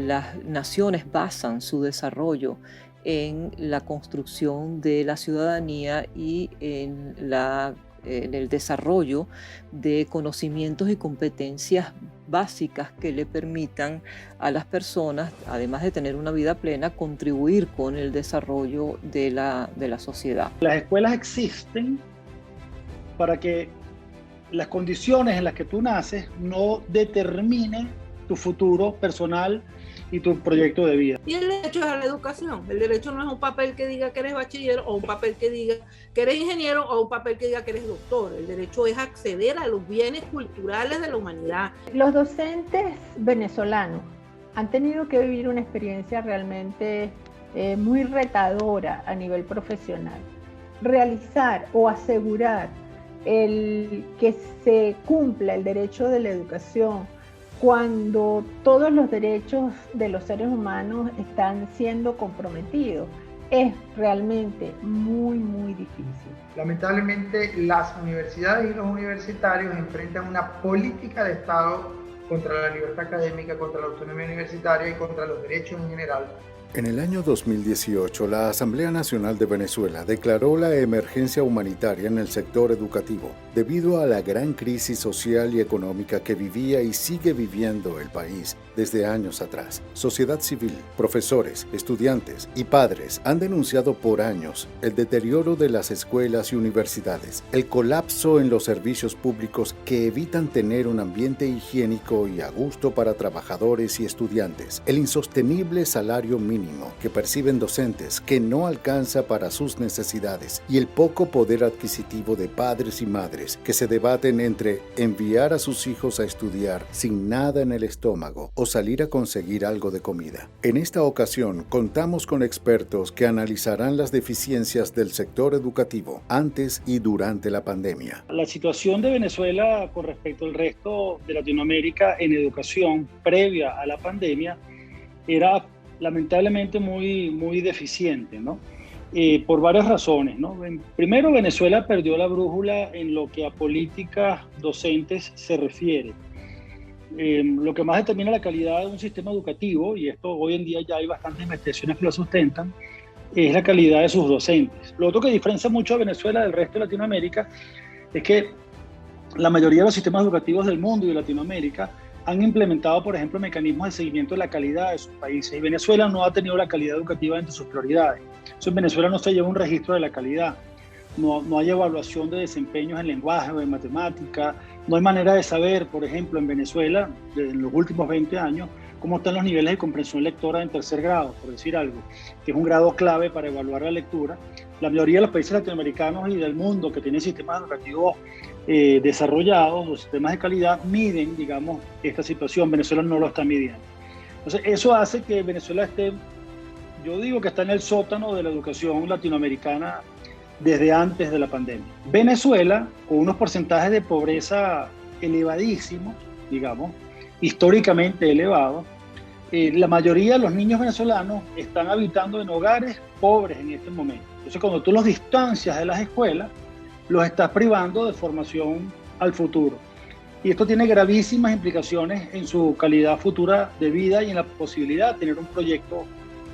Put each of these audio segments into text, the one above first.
las naciones basan su desarrollo en la construcción de la ciudadanía y en el desarrollo de conocimientos y competencias básicas que le permitan a las personas, además de tener una vida plena, contribuir con el desarrollo de la sociedad. Las escuelas existen para que las condiciones en las que tú naces no determinen tu futuro personal y tu proyecto de vida. Y el derecho es a la educación. El derecho no es un papel que diga que eres bachiller o un papel que diga que eres ingeniero o un papel que diga que eres doctor. El derecho es acceder a los bienes culturales de la humanidad. Los docentes venezolanos han tenido que vivir una experiencia realmente muy retadora a nivel profesional. Realizar o asegurar que se cumpla el derecho de la educación cuando todos los derechos de los seres humanos están siendo comprometidos es realmente muy, muy difícil. Lamentablemente, las universidades y los universitarios enfrentan una política de Estado contra la libertad académica, contra la autonomía universitaria y contra los derechos en general. En el año 2018, la Asamblea Nacional de Venezuela declaró la emergencia humanitaria en el sector educativo debido a la gran crisis social y económica que vivía y sigue viviendo el país desde años atrás. Sociedad civil, profesores, estudiantes y padres han denunciado por años el deterioro de las escuelas y universidades, el colapso en los servicios públicos que evitan tener un ambiente higiénico y a gusto para trabajadores y estudiantes, el insostenible salario mínimo que perciben docentes que no alcanza para sus necesidades y el poco poder adquisitivo de padres y madres que se debaten entre enviar a sus hijos a estudiar sin nada en el estómago o salir a conseguir algo de comida. En esta ocasión contamos con expertos que analizarán las deficiencias del sector educativo antes y durante la pandemia. La situación de Venezuela con respecto al resto de Latinoamérica en educación previa a la pandemia era lamentablemente muy deficiente, ¿no? Por varias razones, ¿no? Primero, Venezuela perdió la brújula en lo que a políticas docentes se refiere. Lo que más determina la calidad de un sistema educativo, y esto hoy en día ya hay bastantes investigaciones que lo sustentan, es la calidad de sus docentes. Lo otro que diferencia mucho a Venezuela del resto de Latinoamérica es que la mayoría de los sistemas educativos del mundo y de Latinoamérica han implementado, por ejemplo, mecanismos de seguimiento de la calidad de sus países. Y Venezuela no ha tenido la calidad educativa entre sus prioridades. Entonces, en Venezuela no se lleva un registro de la calidad. No hay evaluación de desempeños en lenguaje o en matemática. No hay manera de saber, por ejemplo, en Venezuela, en los últimos 20 años, cómo están los niveles de comprensión lectora en tercer grado, por decir algo, que es un grado clave para evaluar la lectura. La mayoría de los países latinoamericanos y del mundo que tienen sistemas educativos desarrollados o sistemas de calidad miden, digamos, esta situación. Venezuela no lo está midiendo. Entonces, eso hace que Venezuela esté, yo digo que está en el sótano de la educación latinoamericana desde antes de la pandemia. Venezuela, con unos porcentajes de pobreza elevadísimos, digamos, históricamente elevados, la mayoría de los niños venezolanos están habitando en hogares pobres en este momento. Entonces, cuando tú los distancias de las escuelas, los estás privando de formación al futuro. Y esto tiene gravísimas implicaciones en su calidad futura de vida y en la posibilidad de tener un proyecto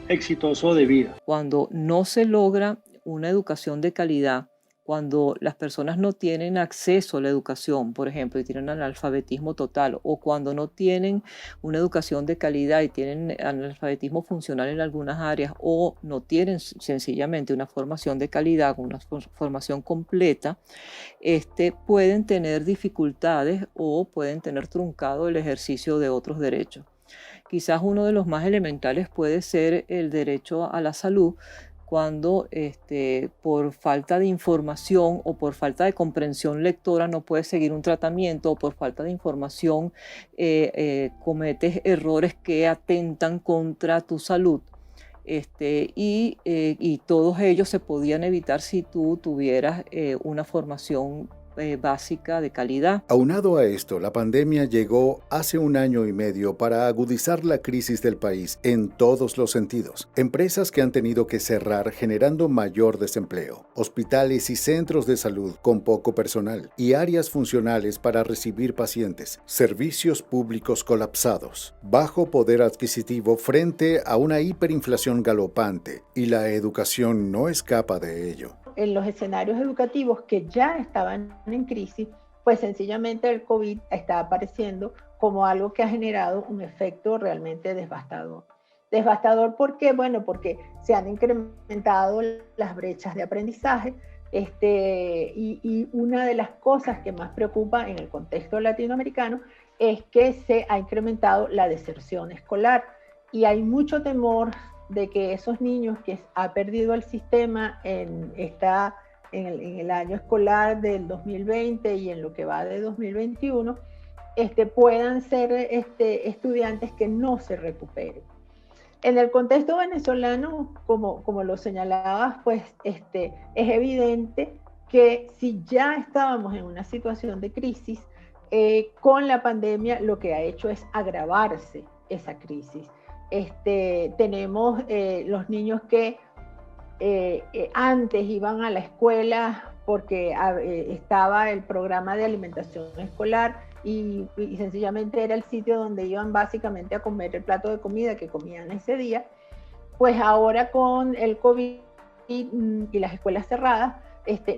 exitoso de vida. Cuando no se logra una educación de calidad, cuando las personas no tienen acceso a la educación, por ejemplo, y tienen analfabetismo total, o cuando no tienen una educación de calidad y tienen analfabetismo funcional en algunas áreas, o no tienen sencillamente una formación de calidad, una formación completa, pueden tener dificultades o pueden tener truncado el ejercicio de otros derechos. Quizás uno de los más elementales puede ser el derecho a la salud, cuando por falta de información o por falta de comprensión lectora no puedes seguir un tratamiento, o por falta de información cometes errores que atentan contra tu salud. Y todos ellos se podían evitar si tú tuvieras una formación básica de calidad. Aunado a esto, la pandemia llegó hace 1 año y medio para agudizar la crisis del país en todos los sentidos. Empresas que han tenido que cerrar generando mayor desempleo, hospitales y centros de salud con poco personal y áreas funcionales para recibir pacientes, servicios públicos colapsados, bajo poder adquisitivo frente a una hiperinflación galopante, y la educación no escapa de ello. En los escenarios educativos que ya estaban en crisis, pues sencillamente el COVID está apareciendo como algo que ha generado un efecto realmente devastador. Devastador, ¿por qué? Bueno, porque se han incrementado las brechas de aprendizaje, y una de las cosas que más preocupa en el contexto latinoamericano es que se ha incrementado la deserción escolar, y hay mucho temor de que esos niños que ha perdido el sistema en el año escolar del 2020 y en lo que va de 2021, puedan ser estudiantes que no se recuperen. En el contexto venezolano, como lo señalabas, pues es evidente que si ya estábamos en una situación de crisis, con la pandemia lo que ha hecho es agravarse esa crisis. Tenemos los niños que antes iban a la escuela porque estaba el programa de alimentación escolar y sencillamente era el sitio donde iban básicamente a comer el plato de comida que comían ese día. Pues ahora con el COVID y las escuelas cerradas,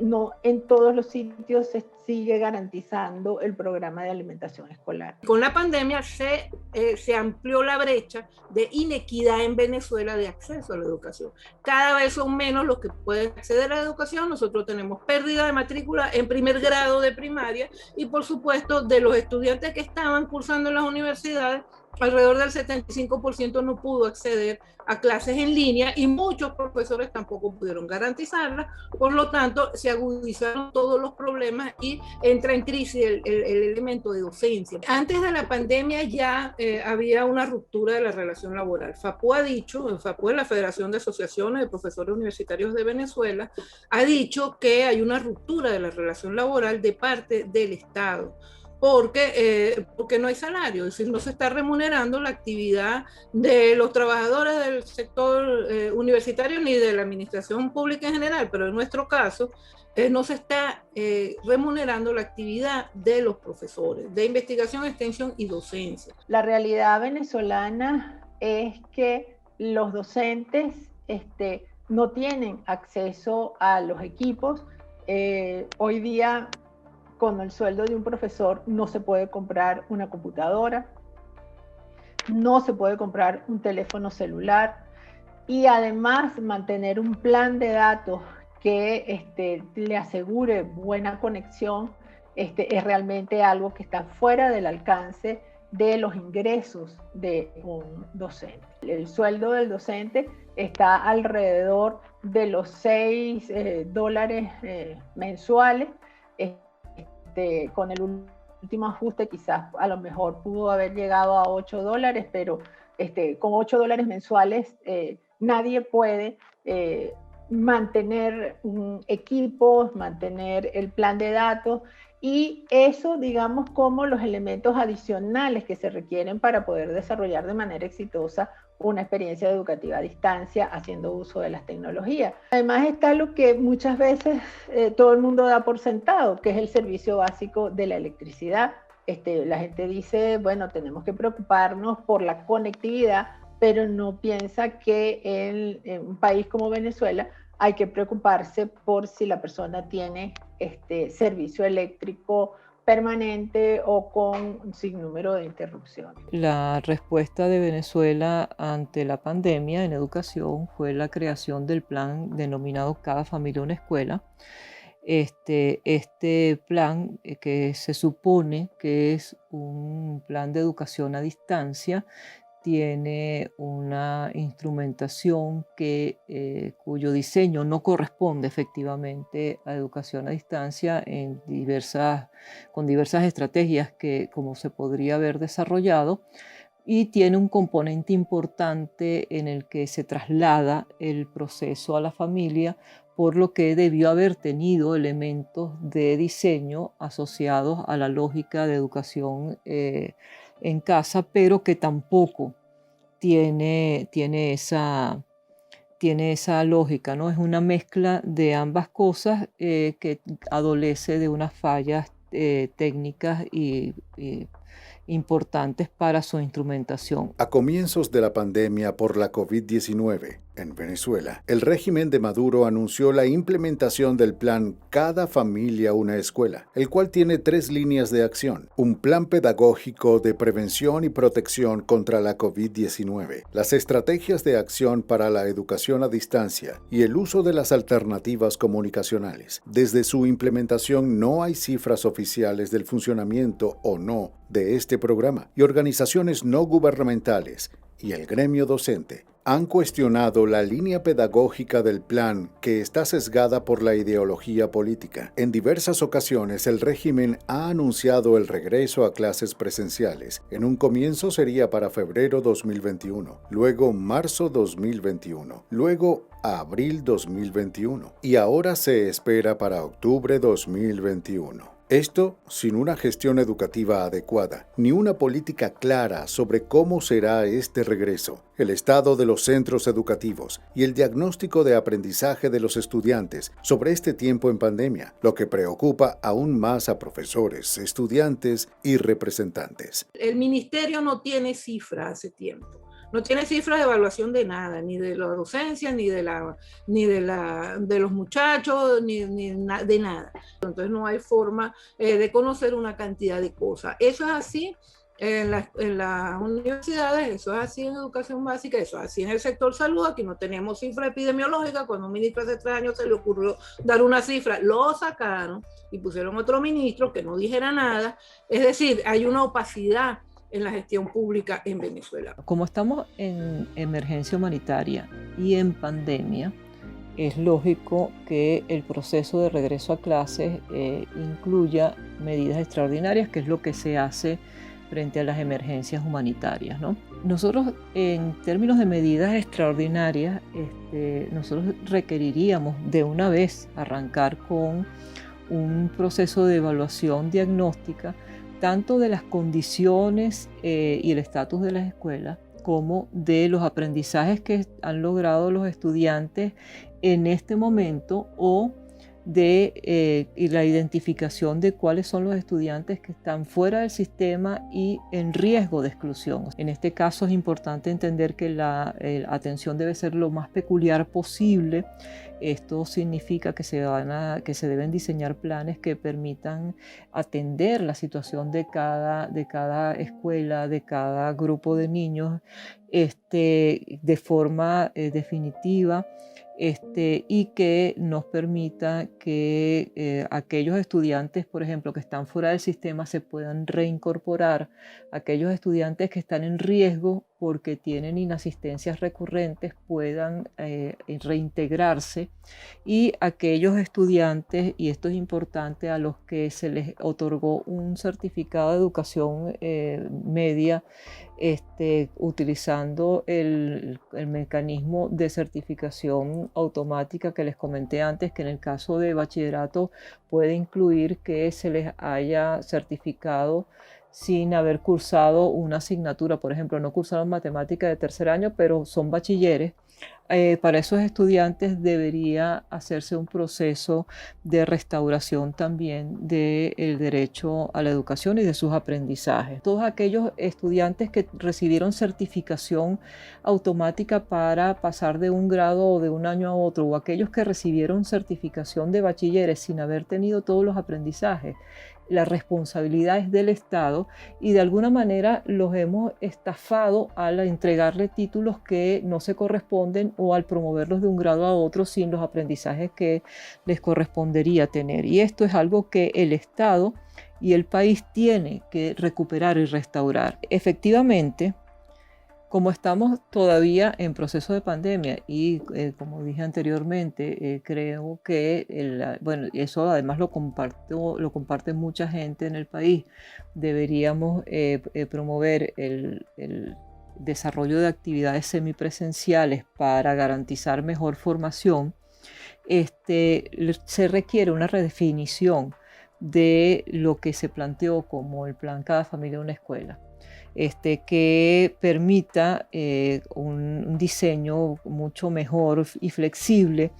no en todos los sitios se sigue garantizando el programa de alimentación escolar. Con la pandemia se amplió la brecha de inequidad en Venezuela de acceso a la educación. Cada vez son menos los que pueden acceder a la educación. Nosotros tenemos pérdida de matrícula en primer grado de primaria y, por supuesto, de los estudiantes que estaban cursando en las universidades, alrededor del 75% no pudo acceder a clases en línea y muchos profesores tampoco pudieron garantizarlas. Por lo tanto, se agudizaron todos los problemas y entra en crisis el elemento de docencia. Antes de la pandemia ya había una ruptura de la relación laboral. FAPU ha dicho, FAPU es la Federación de Asociaciones de Profesores Universitarios de Venezuela, ha dicho que hay una ruptura de la relación laboral de parte del Estado. Porque no hay salario, es decir, no se está remunerando la actividad de los trabajadores del sector universitario ni de la administración pública en general, pero en nuestro caso no se está remunerando la actividad de los profesores de investigación, extensión y docencia. La realidad venezolana es que los docentes no tienen acceso a los equipos. Hoy día, con el sueldo de un profesor no se puede comprar una computadora, no se puede comprar un teléfono celular, y además mantener un plan de datos que le asegure buena conexión es realmente algo que está fuera del alcance de los ingresos de un docente. El sueldo del docente está alrededor de los $6 mensuales. Con el último ajuste quizás a lo mejor pudo haber llegado a $8, pero con $8 mensuales nadie puede mantener equipos, mantener el plan de datos, y eso, digamos, como los elementos adicionales que se requieren para poder desarrollar de manera exitosa una experiencia educativa a distancia haciendo uso de las tecnologías. Además está lo que muchas veces todo el mundo da por sentado, que es el servicio básico de la electricidad. La gente dice, bueno, tenemos que preocuparnos por la conectividad, pero no piensa que en un país como Venezuela hay que preocuparse por si la persona tiene servicio eléctrico permanente o con un sinnúmero de interrupciones. La respuesta de Venezuela ante la pandemia en educación fue la creación del plan denominado Cada Familia una Escuela. Este plan, que se supone que es un plan de educación a distancia, tiene una instrumentación cuyo diseño no corresponde efectivamente a educación a distancia con diversas estrategias que, como se podría haber desarrollado, y tiene un componente importante en el que se traslada el proceso a la familia, por lo que debió haber tenido elementos de diseño asociados a la lógica de educación en casa, pero que tampoco tiene esa lógica, ¿no? Es una mezcla de ambas cosas que adolece de unas fallas técnicas y importantes para su instrumentación. A comienzos de la pandemia por la COVID-19 en Venezuela, el régimen de Maduro anunció la implementación del plan Cada Familia una Escuela, el cual tiene 3 líneas de acción: un plan pedagógico de prevención y protección contra la COVID-19, las estrategias de acción para la educación a distancia y el uso de las alternativas comunicacionales. Desde su implementación no hay cifras oficiales del funcionamiento o no de este programa, y organizaciones no gubernamentales y el gremio docente han cuestionado la línea pedagógica del plan, que está sesgada por la ideología política. En diversas ocasiones el régimen ha anunciado el regreso a clases presenciales. En un comienzo sería para febrero 2021, luego marzo 2021, luego abril 2021 y ahora se espera para octubre 2021. Esto sin una gestión educativa adecuada, ni una política clara sobre cómo será este regreso, el estado de los centros educativos y el diagnóstico de aprendizaje de los estudiantes sobre este tiempo en pandemia, lo que preocupa aún más a profesores, estudiantes y representantes. El ministerio no tiene cifras hace tiempo. No tiene cifras de evaluación de nada, ni de la docencia, ni de los muchachos, de nada. Entonces no hay forma de conocer una cantidad de cosas. Eso es así en las universidades, eso es así en educación básica, eso es así en el sector salud. Aquí no tenemos cifra epidemiológica. Cuando un ministro hace 3 años se le ocurrió dar una cifra, lo sacaron y pusieron otro ministro que no dijera nada. Es decir, hay una opacidad en la gestión pública en Venezuela. Como estamos en emergencia humanitaria y en pandemia, es lógico que el proceso de regreso a clases incluya medidas extraordinarias, que es lo que se hace frente a las emergencias humanitarias, ¿no? Nosotros, en términos de medidas extraordinarias, nosotros requeriríamos de una vez arrancar con un proceso de evaluación diagnóstica tanto de las condiciones y el estatus de las escuelas, como de los aprendizajes que han logrado los estudiantes en este momento, o de la identificación de cuáles son los estudiantes que están fuera del sistema y en riesgo de exclusión. En este caso es importante entender que la atención debe ser lo más peculiar posible. Esto significa que se deben diseñar planes que permitan atender la situación de cada escuela, de cada grupo de niños, de forma definitiva. Y que nos permita que aquellos estudiantes, por ejemplo, que están fuera del sistema se puedan reincorporar, aquellos estudiantes que están en riesgo porque tienen inasistencias recurrentes puedan reintegrarse, y aquellos estudiantes, y esto es importante, a los que se les otorgó un certificado de educación media, utilizando el mecanismo de certificación automática que les comenté antes, que en el caso de bachillerato puede incluir que se les haya certificado sin haber cursado una asignatura. Por ejemplo, no cursaron matemática de 3er año, pero son bachilleres. Para esos estudiantes debería hacerse un proceso de restauración también del derecho a la educación y de sus aprendizajes. Todos aquellos estudiantes que recibieron certificación automática para pasar de un grado o de un año a otro, o aquellos que recibieron certificación de bachilleres sin haber tenido todos los aprendizajes, la responsabilidad es del Estado, y de alguna manera los hemos estafado al entregarle títulos que no se corresponden, o al promoverlos de un grado a otro sin los aprendizajes que les correspondería tener. Y esto es algo que el Estado y el país tiene que recuperar y restaurar. Efectivamente, Como estamos todavía en proceso de pandemia y como dije anteriormente, creo que bueno, eso además lo comparte mucha gente en el país. Deberíamos promover el desarrollo de actividades semipresenciales para garantizar mejor formación. Se requiere una redefinición de lo que se planteó como el plan Cada Familia una Escuela. Que permita un diseño mucho mejor y flexible,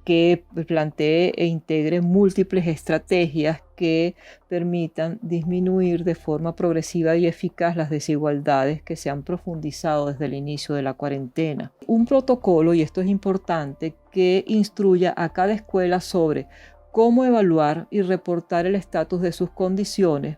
que plantee e integre múltiples estrategias que permitan disminuir de forma progresiva y eficaz las desigualdades que se han profundizado desde el inicio de la cuarentena. Un protocolo, y esto es importante, que instruya a cada escuela sobre cómo evaluar y reportar el estatus de sus condiciones,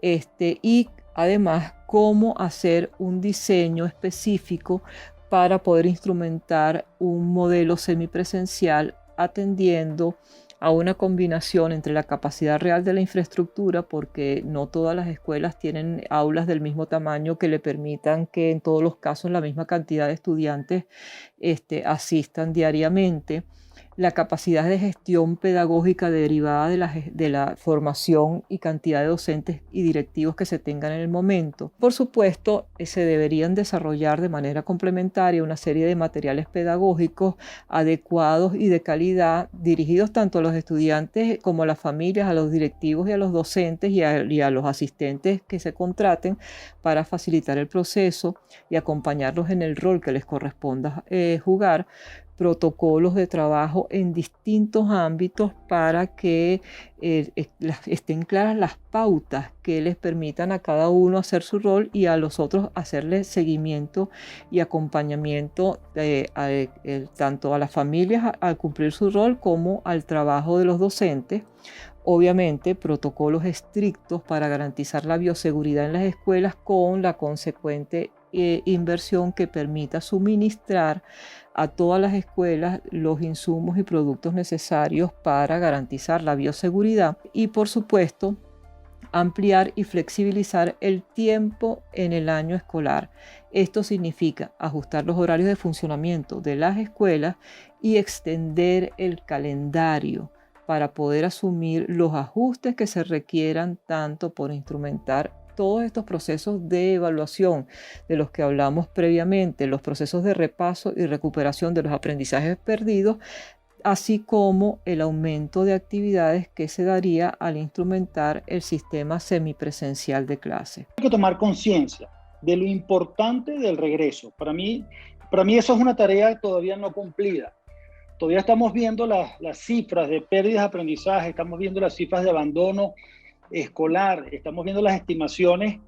y además cómo hacer un diseño específico para poder instrumentar un modelo semipresencial atendiendo a una combinación entre la capacidad real de la infraestructura, porque no todas las escuelas tienen aulas del mismo tamaño que le permitan que en todos los casos la misma cantidad de estudiantes asistan diariamente, la capacidad de gestión pedagógica derivada de la formación y cantidad de docentes y directivos que se tengan en el momento. Por supuesto, se deberían desarrollar de manera complementaria una serie de materiales pedagógicos adecuados y de calidad, dirigidos tanto a los estudiantes como a las familias, a los directivos y a los docentes y a los asistentes que se contraten, para facilitar el proceso y acompañarlos en el rol que les corresponda jugar. Protocolos de trabajo en distintos ámbitos para que estén claras las pautas que les permitan a cada uno hacer su rol y a los otros hacerle seguimiento y acompañamiento tanto a las familias al cumplir su rol como al trabajo de los docentes. Obviamente, protocolos estrictos para garantizar la bioseguridad en las escuelas, con la consecuente inversión que permita suministrar a todas las escuelas los insumos y productos necesarios para garantizar la bioseguridad, y por supuesto ampliar y flexibilizar el tiempo en el año escolar. Esto significa ajustar los horarios de funcionamiento de las escuelas y extender el calendario para poder asumir los ajustes que se requieran, tanto por instrumentar todos estos procesos de evaluación de los que hablamos previamente, los procesos de repaso y recuperación de los aprendizajes perdidos, así como el aumento de actividades que se daría al instrumentar el sistema semipresencial de clase. Hay que tomar conciencia de lo importante del regreso. Para mí eso es una tarea todavía no cumplida. Todavía estamos viendo las cifras de pérdidas de aprendizaje, estamos viendo las cifras de abandono escolar, estamos viendo las estimaciones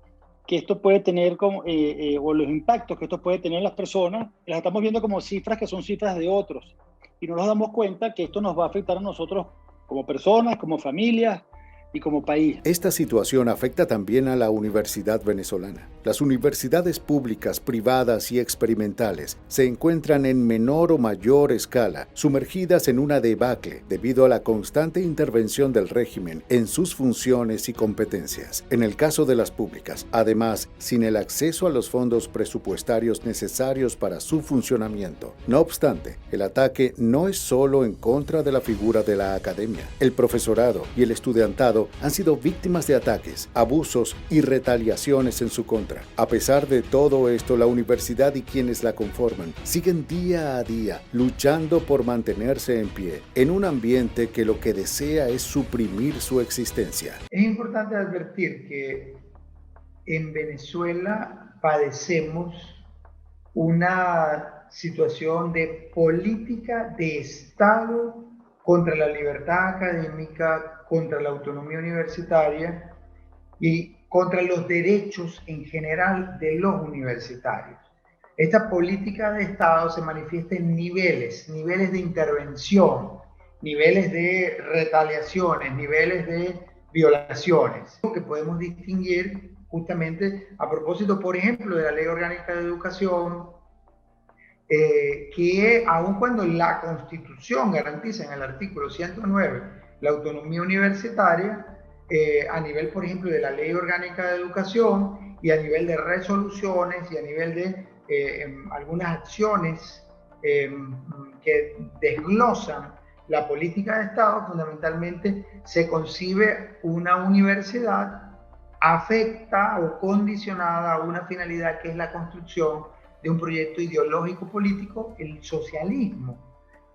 que esto puede tener o los impactos que esto puede tener en las personas, las estamos viendo como cifras que son cifras de otros, y no nos damos cuenta que esto nos va a afectar a nosotros como personas, como familias y como país. Esta situación afecta también a la universidad venezolana. Las universidades públicas, privadas y experimentales se encuentran en menor o mayor escala sumergidas en una debacle debido a la constante intervención del régimen en sus funciones y competencias. En el caso de las públicas, además, sin el acceso a los fondos presupuestarios necesarios para su funcionamiento. No obstante, el ataque no es solo en contra de la figura de la academia. El profesorado y el estudiantado han sido víctimas de ataques, abusos y retaliaciones en su contra. A pesar de todo esto, la universidad y quienes la conforman siguen día a día luchando por mantenerse en pie en un ambiente que lo que desea es suprimir su existencia. Es importante advertir que en Venezuela padecemos una situación de política de Estado contra la libertad académica, contra la autonomía universitaria y contra los derechos en general de los universitarios. Esta política de Estado se manifiesta en niveles de intervención, niveles de retaliaciones, niveles de violaciones, que podemos distinguir justamente a propósito, por ejemplo, de la Ley Orgánica de Educación, que aun cuando la Constitución garantiza en el artículo 109 la autonomía universitaria, a nivel, por ejemplo, de la Ley Orgánica de Educación y a nivel de resoluciones y a nivel de algunas acciones que desglosan la política de Estado. Fundamentalmente se concibe una universidad afecta o condicionada a una finalidad que es la construcción de un proyecto ideológico político, el socialismo.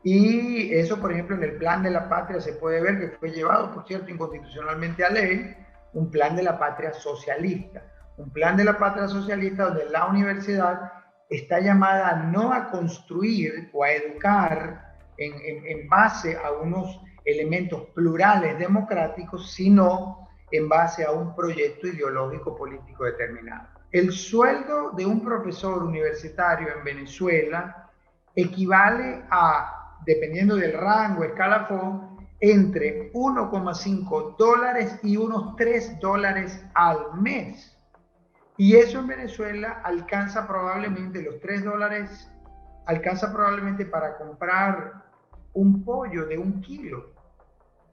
Y eso, por ejemplo, en el Plan de la Patria se puede ver que fue llevado, por cierto, inconstitucionalmente a ley, un plan de la patria socialista. Un plan de la patria socialista donde la universidad está llamada no a construir o a educar en base a unos elementos plurales democráticos, sino en base a un proyecto ideológico político determinado. El sueldo de un profesor universitario en Venezuela equivale a, dependiendo del rango, escalafón, entre $1,5 y unos $3 al mes. Y eso en Venezuela alcanza probablemente, los $3, alcanza probablemente para comprar un pollo de 1 kilo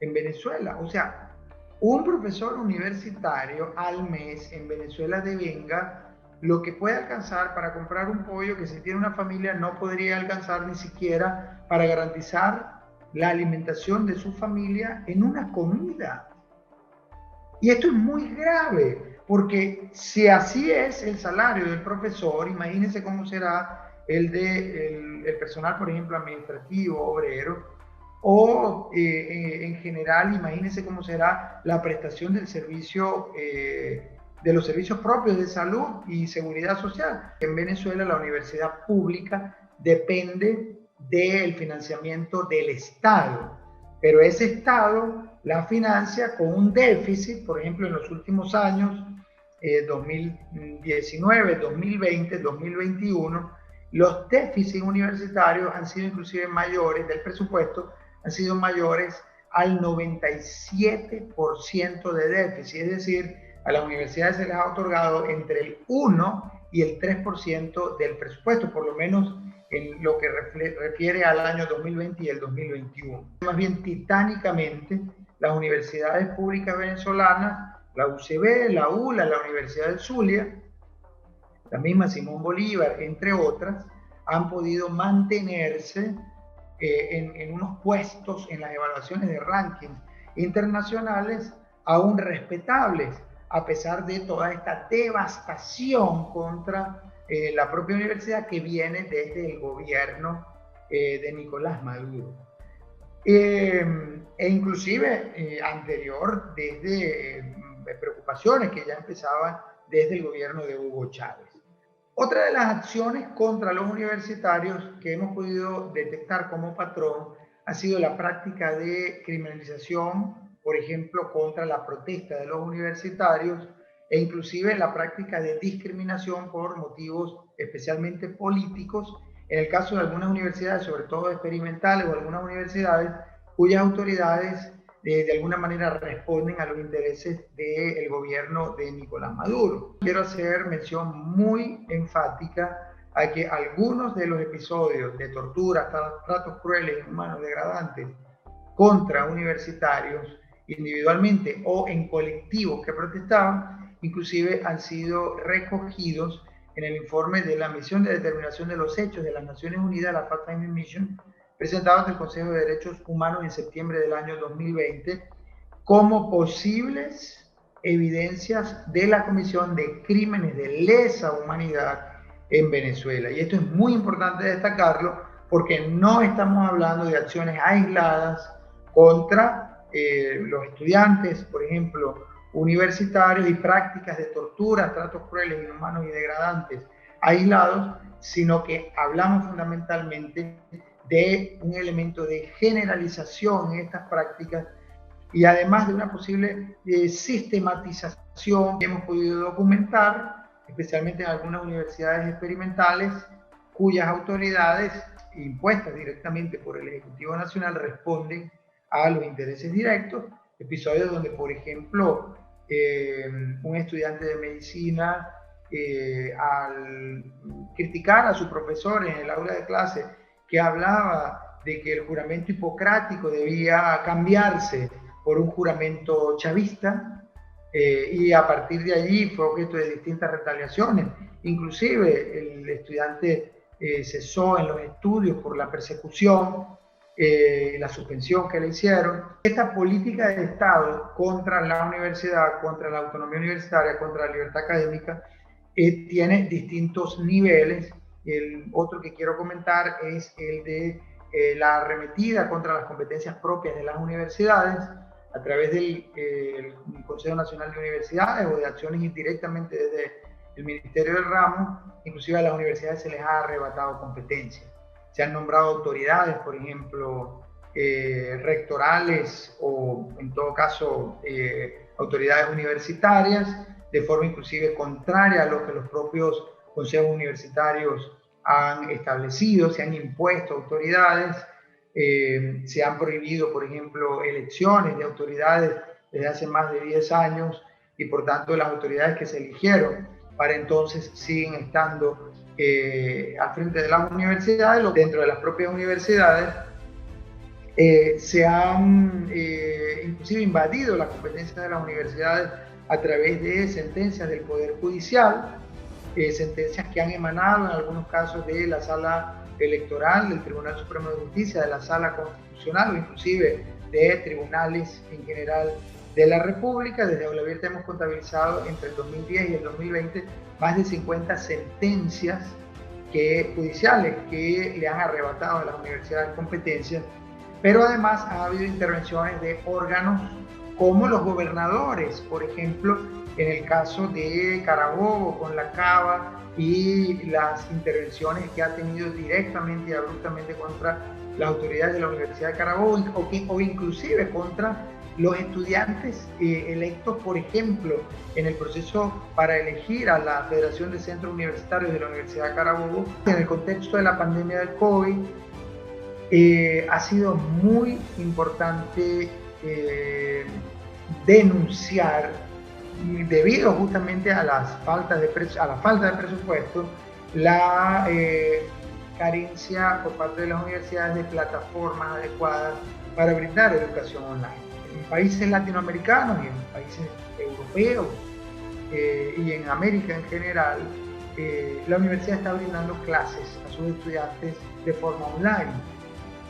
en Venezuela. O sea, un profesor universitario al mes en Venezuela devenga lo que puede alcanzar para comprar un pollo que si tiene una familia no podría alcanzar ni siquiera para garantizar la alimentación de su familia en una comida. Y esto es muy grave, porque si así es el salario del profesor, imagínense cómo será el personal, por ejemplo, administrativo, obrero, o en general, imagínense cómo será la prestación del servicio, de los servicios propios de salud y seguridad social. En Venezuela la universidad pública depende del financiamiento del Estado, pero ese Estado la financia con un déficit. Por ejemplo, en los últimos años, 2019, 2020, 2021, los déficits universitarios han sido inclusive mayores, del presupuesto, han sido mayores al 97% de déficit, es decir, a las universidades se les ha otorgado entre el 1 y el 3% del presupuesto, por lo menos en lo que refiere al año 2020 y el 2021. Más bien, titánicamente, las universidades públicas venezolanas, la UCB, la ULA, la Universidad del Zulia, la misma Simón Bolívar, entre otras, han podido mantenerse en unos puestos en las evaluaciones de rankings internacionales aún respetables, a pesar de toda esta devastación contra la propia universidad que viene desde el gobierno de Nicolás Maduro. E inclusive anterior, desde preocupaciones que ya empezaban desde el gobierno de Hugo Chávez. Otra de las acciones contra los universitarios que hemos podido detectar como patrón ha sido la práctica de criminalización, por ejemplo, contra la protesta de los universitarios, e inclusive la práctica de discriminación por motivos especialmente políticos, en el caso de algunas universidades, sobre todo experimentales, o algunas universidades cuyas autoridades de alguna manera responden a los intereses del gobierno de Nicolás Maduro. Quiero hacer mención muy enfática a que algunos de los episodios de tortura, tratos crueles, inhumanos, degradantes contra universitarios, individualmente o en colectivos que protestaban, inclusive han sido recogidos en el informe de la Misión de Determinación de los Hechos de las Naciones Unidas, la Fact-Finding Mission, presentado ante el Consejo de Derechos Humanos en septiembre del año 2020, como posibles evidencias de la comisión de crímenes de lesa humanidad en Venezuela. Y esto es muy importante destacarlo, porque no estamos hablando de acciones aisladas contra los estudiantes, por ejemplo, universitarios, y prácticas de tortura, tratos crueles, inhumanos y degradantes aislados, sino que hablamos fundamentalmente de un elemento de generalización en estas prácticas, y además de una posible sistematización que hemos podido documentar, especialmente en algunas universidades experimentales, cuyas autoridades, impuestas directamente por el Ejecutivo Nacional, responden a los intereses directos. Episodios donde, por ejemplo, un estudiante de medicina, al criticar a su profesor en el aula de clase, que hablaba de que el juramento hipocrático debía cambiarse por un juramento chavista, y a partir de allí fue objeto de distintas retaliaciones, inclusive el estudiante cesó en los estudios por la persecución, la suspensión que le hicieron. Esta política de Estado contra la universidad, contra la autonomía universitaria, contra la libertad académica, tiene distintos niveles. El otro que quiero comentar es el de la arremetida contra las competencias propias de las universidades a través del Consejo Nacional de Universidades o de acciones indirectamente desde el Ministerio del Ramo. Inclusive a las universidades se les ha arrebatado competencias. Se han nombrado autoridades, por ejemplo, rectorales o en todo caso autoridades universitarias, de forma inclusive contraria a lo que los propios consejos universitarios han establecido. Se han impuesto autoridades, se han prohibido, por ejemplo, elecciones de autoridades desde hace más de 10 años y por tanto las autoridades que se eligieron para entonces siguen estando al frente de las universidades. Dentro de las propias universidades se han inclusive invadido las competencias de las universidades a través de sentencias del Poder Judicial, sentencias que han emanado en algunos casos de la Sala Electoral del Tribunal Supremo de Justicia, de la Sala Constitucional o inclusive de tribunales en general de la República. Desde Aula Abierta hemos contabilizado entre el 2010 y el 2020 más de 50 sentencias judiciales que le han arrebatado a las universidades competencias, pero además ha habido intervenciones de órganos como los gobernadores, por ejemplo, en el caso de Carabobo con la Cava y las intervenciones que ha tenido directamente y abruptamente contra las autoridades de la Universidad de Carabobo o inclusive contra los estudiantes electos, por ejemplo, en el proceso para elegir a la Federación de Centros Universitarios de la Universidad de Carabobo. En el contexto de la pandemia del COVID, ha sido muy importante denunciar, debido justamente a la falta de presupuesto, la carencia por parte de las universidades de plataformas adecuadas para brindar educación online. En países latinoamericanos y en países europeos y en América en general, la universidad está brindando clases a sus estudiantes de forma online.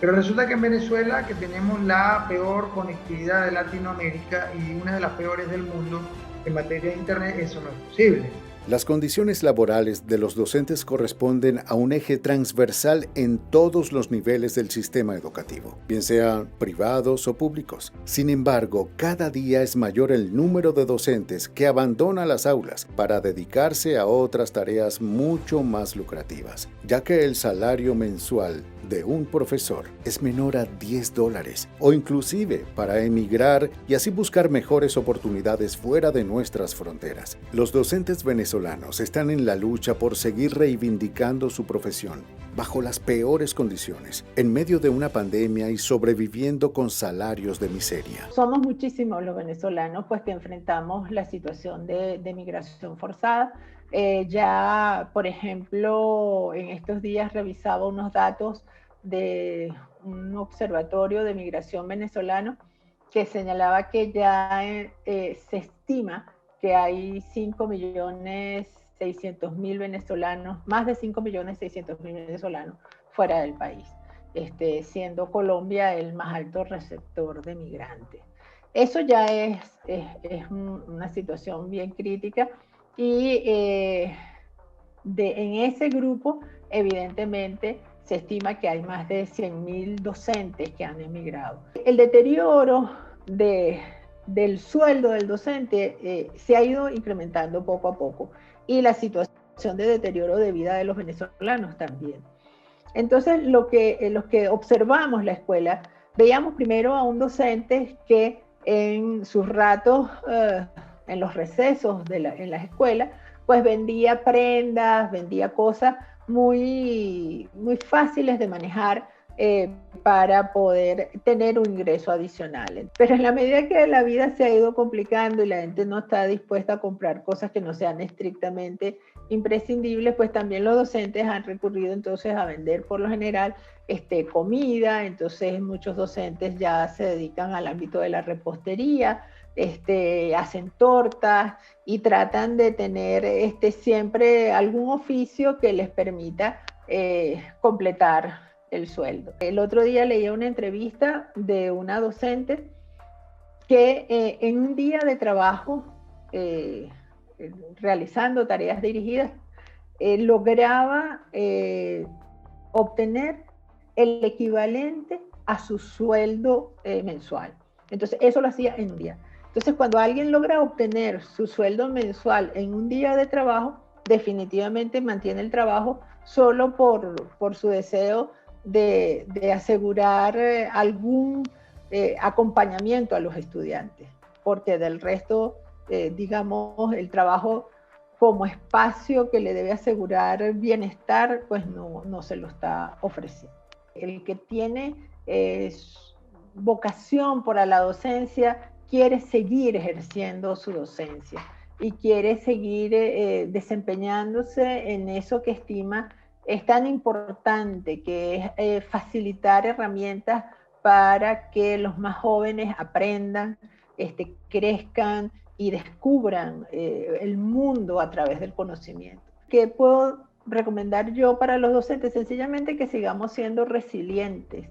Pero resulta que en Venezuela, que tenemos la peor conectividad de Latinoamérica y una de las peores del mundo en materia de Internet, eso no es posible. Las condiciones laborales de los docentes corresponden a un eje transversal en todos los niveles del sistema educativo, bien sean privados o públicos. Sin embargo, cada día es mayor el número de docentes que abandonan las aulas para dedicarse a otras tareas mucho más lucrativas, ya que el salario mensual de un profesor es menor a $10 o inclusive para emigrar y así buscar mejores oportunidades fuera de nuestras fronteras. Los docentes venezolanos están en la lucha por seguir reivindicando su profesión bajo las peores condiciones, en medio de una pandemia y sobreviviendo con salarios de miseria. Somos muchísimos los venezolanos pues que enfrentamos la situación de migración forzada. Ya, por ejemplo, en estos días revisaba unos datos de un observatorio de migración venezolano que señalaba que ya se estima que hay 5.600.000 venezolanos, más de 5.600.000 venezolanos fuera del país, siendo Colombia el más alto receptor de migrantes. Eso ya es una situación bien crítica y en ese grupo evidentemente se estima que hay más de 100.000 docentes que han emigrado. El deterioro del sueldo del docente se ha ido incrementando poco a poco y la situación de deterioro de vida de los venezolanos también. Entonces, los que observamos la escuela, veíamos primero a un docente que en sus ratos, en los recesos en las escuelas, pues vendía prendas, vendía cosas muy fáciles de manejar para poder tener un ingreso adicional. Pero en la medida que la vida se ha ido complicando y la gente no está dispuesta a comprar cosas que no sean estrictamente imprescindibles, pues también los docentes han recurrido entonces a vender por lo general comida. Entonces muchos docentes ya se dedican al ámbito de la repostería, hacen tortas y tratan de tener siempre algún oficio que les permita completar el sueldo. El otro día leí una entrevista de una docente que en un día de trabajo, realizando tareas dirigidas, lograba obtener el equivalente a su sueldo mensual. Entonces, eso lo hacía en un día. Entonces, cuando alguien logra obtener su sueldo mensual en un día de trabajo, definitivamente mantiene el trabajo solo por su deseo de asegurar algún acompañamiento a los estudiantes, porque del resto, digamos, el trabajo como espacio que le debe asegurar bienestar, pues no se lo está ofreciendo. El que tiene vocación por la docencia quiere seguir ejerciendo su docencia y quiere seguir desempeñándose en eso que estima es tan importante, que es facilitar herramientas para que los más jóvenes aprendan, crezcan y descubran el mundo a través del conocimiento. ¿Qué puedo recomendar yo para los docentes? Sencillamente que sigamos siendo resilientes.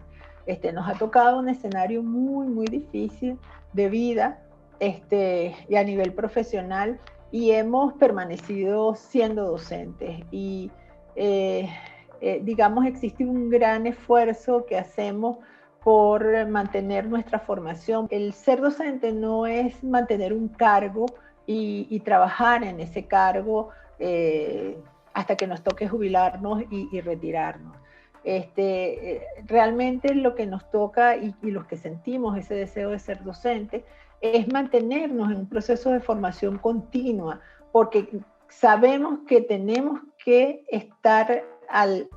Nos ha tocado un escenario muy, muy difícil de vida y a nivel profesional, y hemos permanecido siendo docentes. Y digamos, existe un gran esfuerzo que hacemos por mantener nuestra formación. El ser docente no es mantener un cargo y trabajar en ese cargo hasta que nos toque jubilarnos y retirarnos. Realmente lo que nos toca y los que sentimos ese deseo de ser docente es mantenernos en un proceso de formación continua, porque sabemos que tenemos que estar al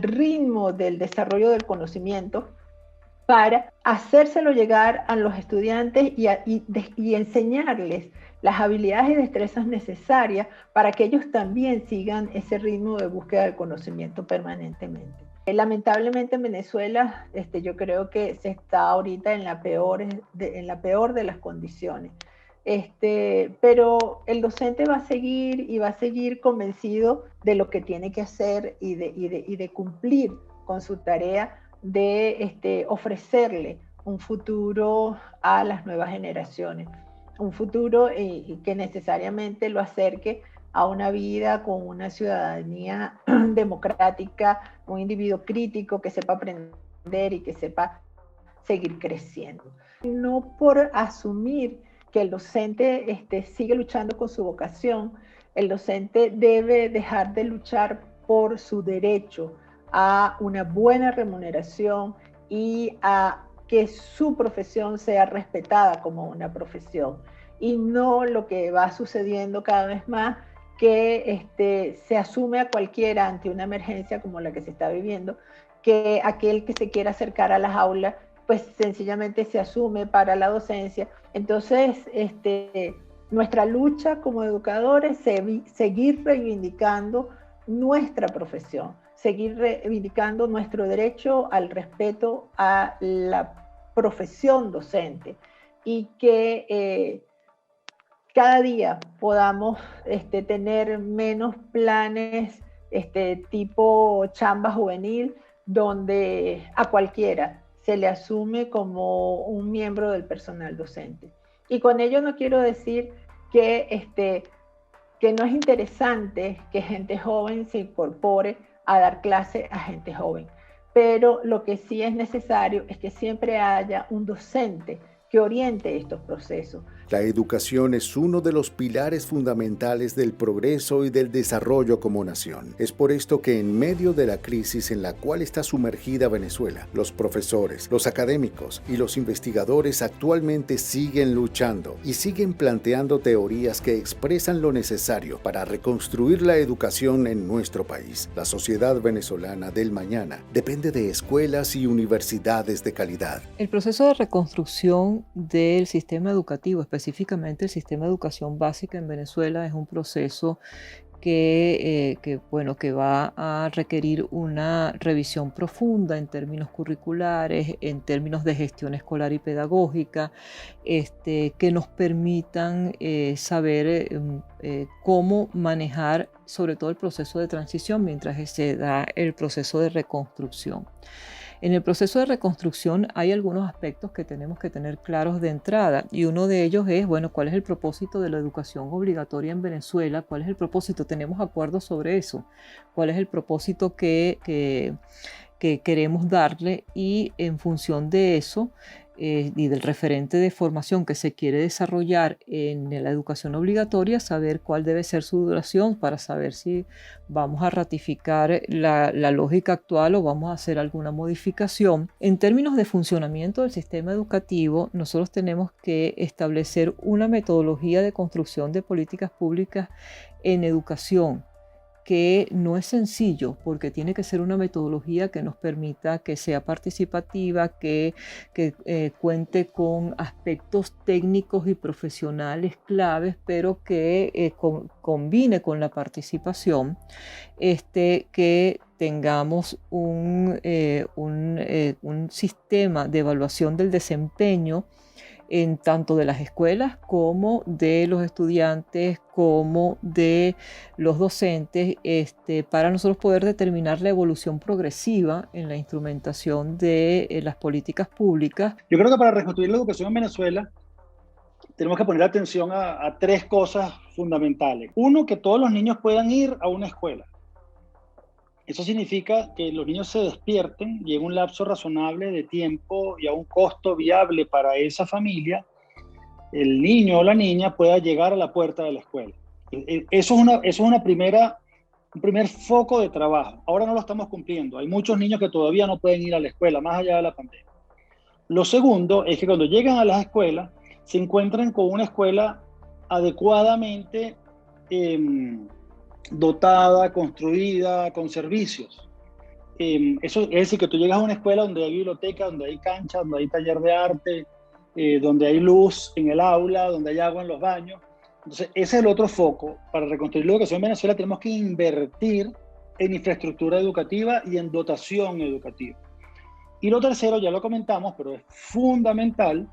ritmo del desarrollo del conocimiento para hacérselo llegar a los estudiantes y enseñarles las habilidades y destrezas necesarias para que ellos también sigan ese ritmo de búsqueda del conocimiento permanentemente. Lamentablemente en Venezuela yo creo que se está ahorita en la peor de las condiciones. Pero el docente va a seguir convencido de lo que tiene que hacer y de cumplir con su tarea de ofrecerle un futuro a las nuevas generaciones, un futuro que necesariamente lo acerque a una vida con una ciudadanía democrática, un individuo crítico que sepa aprender y que sepa seguir creciendo. No por asumir que el docente sigue luchando con su vocación, el docente debe dejar de luchar por su derecho a una buena remuneración y a que su profesión sea respetada como una profesión, y no lo que va sucediendo cada vez más, que se asume a cualquiera ante una emergencia como la que se está viviendo, que aquel que se quiera acercar a las aulas pues sencillamente se asume para la docencia. Entonces, nuestra lucha como educadores es seguir reivindicando nuestra profesión, seguir reivindicando nuestro derecho al respeto a la profesión docente, y que cada día podamos tener menos planes tipo chamba juvenil, donde a cualquiera se le asume como un miembro del personal docente. Y con ello no quiero decir que no es interesante que gente joven se incorpore a dar clase a gente joven, pero lo que sí es necesario es que siempre haya un docente que oriente estos procesos. La educación es uno de los pilares fundamentales del progreso y del desarrollo como nación. Es por esto que en medio de la crisis en la cual está sumergida Venezuela, los profesores, los académicos y los investigadores actualmente siguen luchando y siguen planteando teorías que expresan lo necesario para reconstruir la educación en nuestro país. La sociedad venezolana del mañana depende de escuelas y universidades de calidad. El proceso de reconstrucción del sistema educativo, específicamente el sistema de educación básica en Venezuela, es un proceso bueno, que va a requerir una revisión profunda en términos curriculares, en términos de gestión escolar y pedagógica, que nos permitan saber cómo manejar sobre todo el proceso de transición mientras se da el proceso de reconstrucción. En el proceso de reconstrucción hay algunos aspectos que tenemos que tener claros de entrada, y uno de ellos es, bueno, ¿cuál es el propósito de la educación obligatoria en Venezuela? ¿Cuál es el propósito? ¿Tenemos acuerdos sobre eso? ¿Cuál es el propósito que queremos darle? Y en función de eso y del referente de formación que se quiere desarrollar en la educación obligatoria, saber cuál debe ser su duración para saber si vamos a ratificar la lógica actual o vamos a hacer alguna modificación. En términos de funcionamiento del sistema educativo, nosotros tenemos que establecer una metodología de construcción de políticas públicas en educación, que no es sencillo porque tiene que ser una metodología que nos permita que sea participativa, que cuente con aspectos técnicos y profesionales claves, pero que combine con la participación, que tengamos un sistema de evaluación del desempeño en tanto de las escuelas como de los estudiantes, como de los docentes, para nosotros poder determinar la evolución progresiva en la instrumentación de las políticas públicas. Yo creo que para reconstruir la educación en Venezuela tenemos que poner atención a tres cosas fundamentales. Uno, que todos los niños puedan ir a una escuela. Eso significa que los niños se despierten y en un lapso razonable de tiempo y a un costo viable para esa familia, el niño o la niña pueda llegar a la puerta de la escuela. Eso es un primer foco de trabajo. Ahora no lo estamos cumpliendo. Hay muchos niños que todavía no pueden ir a la escuela, más allá de la pandemia. Lo segundo es que cuando llegan a las escuelas, se encuentran con una escuela adecuadamente dotada, construida, con servicios. Eso es decir, que tú llegas a una escuela donde hay biblioteca, donde hay cancha, donde hay taller de arte, donde hay luz en el aula, donde hay agua en los baños. Entonces, ese es el otro foco. Para reconstruir la educación en Venezuela tenemos que invertir en infraestructura educativa y en dotación educativa. Y lo tercero, ya lo comentamos, pero es fundamental,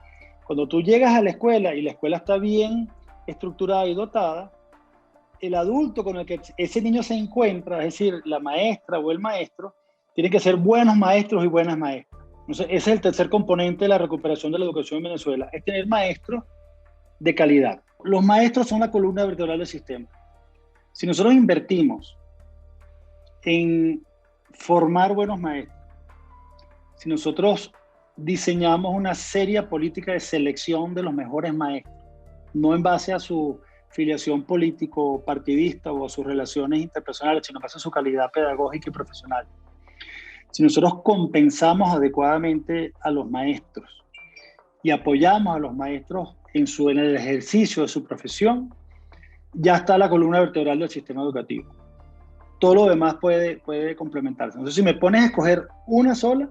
cuando tú llegas a la escuela y la escuela está bien estructurada y dotada, el adulto con el que ese niño se encuentra, es decir, la maestra o el maestro, tienen que ser buenos maestros y buenas maestras. Entonces, ese es el tercer componente de la recuperación de la educación en Venezuela, es tener maestros de calidad. Los maestros son la columna vertebral del sistema. Si nosotros invertimos en formar buenos maestros, si nosotros diseñamos una seria política de selección de los mejores maestros, no en base a su filiación político, partidista o a sus relaciones interpersonales, sino en base a su calidad pedagógica y profesional. Si nosotros compensamos adecuadamente a los maestros y apoyamos a los maestros en el ejercicio de su profesión, ya está la columna vertebral del sistema educativo. Todo lo demás puede complementarse. Entonces, si me pones a escoger una sola,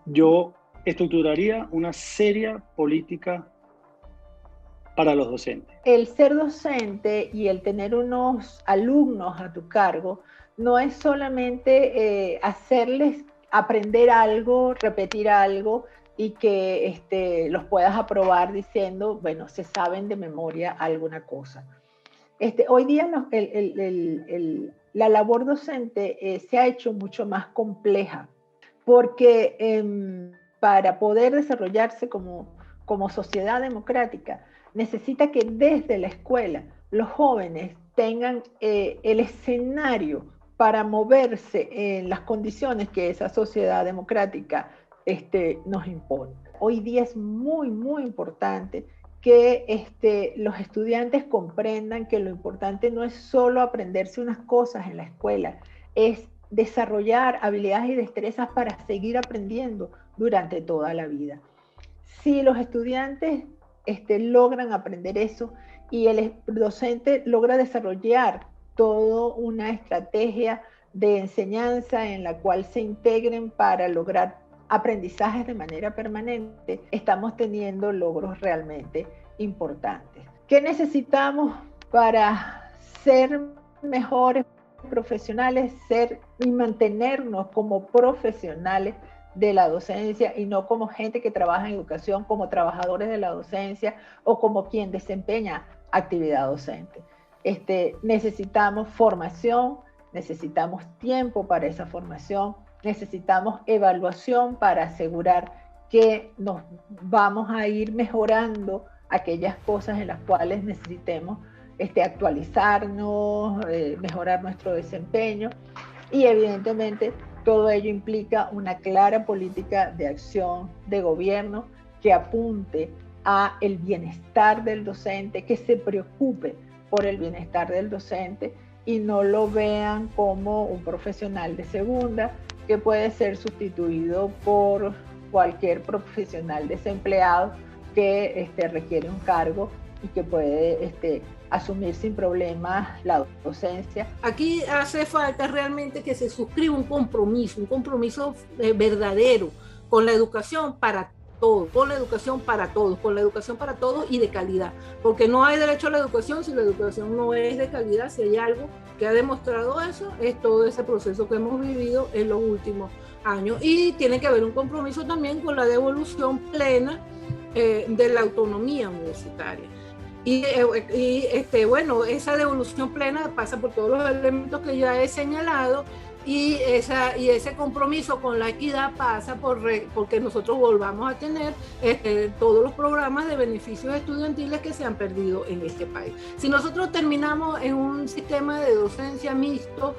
yo estructuraría una seria política para los docentes. El ser docente y el tener unos alumnos a tu cargo no es solamente hacerles aprender algo, repetir algo y que los puedas aprobar diciendo, bueno, se saben de memoria alguna cosa. Hoy día la labor docente se ha hecho mucho más compleja porque para poder desarrollarse como sociedad democrática necesita que desde la escuela los jóvenes tengan el escenario para moverse en las condiciones que esa sociedad democrática nos impone. Hoy día es muy, muy importante que los estudiantes comprendan que lo importante no es solo aprenderse unas cosas en la escuela, es desarrollar habilidades y destrezas para seguir aprendiendo durante toda la vida. Si los estudiantes logran aprender eso y el docente logra desarrollar toda una estrategia de enseñanza en la cual se integren para lograr aprendizajes de manera permanente, estamos teniendo logros realmente importantes. ¿Qué necesitamos para ser mejores profesionales, ser y mantenernos como profesionales de la docencia y no como gente que trabaja en educación, como trabajadores de la docencia o como quien desempeña actividad docente. Necesitamos formación, necesitamos tiempo para esa formación, necesitamos evaluación para asegurar que nos vamos a ir mejorando aquellas cosas en las cuales necesitemos actualizarnos, mejorar nuestro desempeño, y evidentemente todo ello implica una clara política de acción de gobierno que apunte a el bienestar del docente, que se preocupe por el bienestar del docente y no lo vean como un profesional de segunda que puede ser sustituido por cualquier profesional desempleado que requiere un cargo y que puede asumir sin problemas la docencia. Aquí hace falta realmente que se suscriba un compromiso verdadero con la educación para todos, con la educación para todos y de calidad, porque no hay derecho a la educación si la educación no es de calidad. Si hay algo que ha demostrado eso, es todo ese proceso que hemos vivido en los últimos años, y tiene que haber un compromiso también con la devolución plena de la autonomía universitaria. Bueno, esa devolución plena pasa por todos los elementos que ya he señalado, y ese compromiso con la equidad pasa porque nosotros volvamos a tener todos los programas de beneficios estudiantiles que se han perdido en este país. Si nosotros terminamos en un sistema de docencia mixto,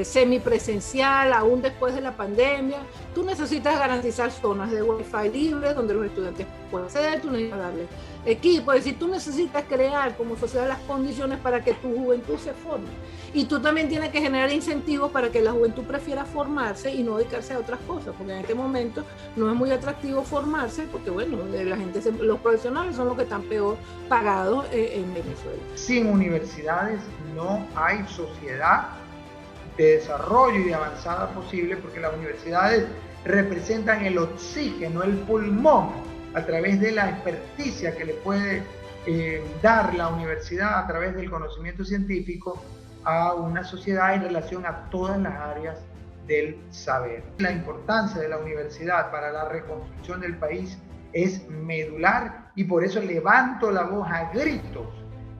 semipresencial, aún después de la pandemia, tú necesitas garantizar zonas de Wi-Fi libre donde los estudiantes puedan acceder, tú necesitas darle equipo, es decir, tú necesitas crear como sociedad las condiciones para que tu juventud se forme, y tú también tienes que generar incentivos para que la juventud prefiera formarse y no dedicarse a otras cosas, porque en este momento no es muy atractivo formarse, porque bueno, los profesionales son los que están peor pagados en Venezuela. Sin universidades no hay sociedad de desarrollo y de avanzada posible, porque las universidades representan el oxígeno, el pulmón, a través de la experticia que le puede dar la universidad a través del conocimiento científico a una sociedad en relación a todas las áreas del saber. La importancia de la universidad para la reconstrucción del país es medular, y por eso levanto la voz a gritos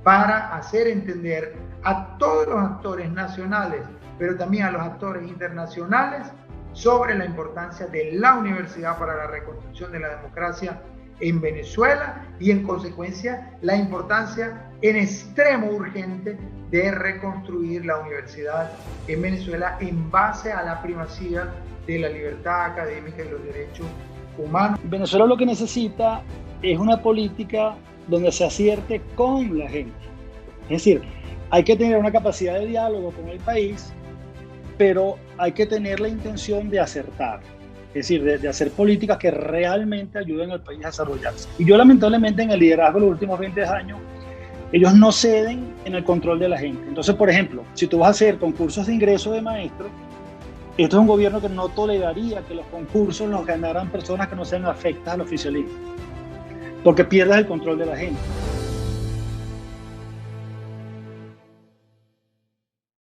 para hacer entender a todos los actores nacionales, pero también a los actores internacionales, sobre la importancia de la universidad para la reconstrucción de la democracia en Venezuela, y en consecuencia la importancia en extremo urgente de reconstruir la universidad en Venezuela en base a la primacía de la libertad académica y los derechos humanos. Venezuela lo que necesita es una política donde se acierte con la gente. Es decir, hay que tener una capacidad de diálogo con el país, pero hay que tener la intención de acertar, es decir, de hacer políticas que realmente ayuden al país a desarrollarse. Y yo lamentablemente en el liderazgo de los últimos 20 años, ellos no ceden en el control de la gente. Entonces, por ejemplo, si tú vas a hacer concursos de ingreso de maestros, esto es un gobierno que no toleraría que los concursos los ganaran personas que no sean afectas al oficialismo, porque pierdes el control de la gente.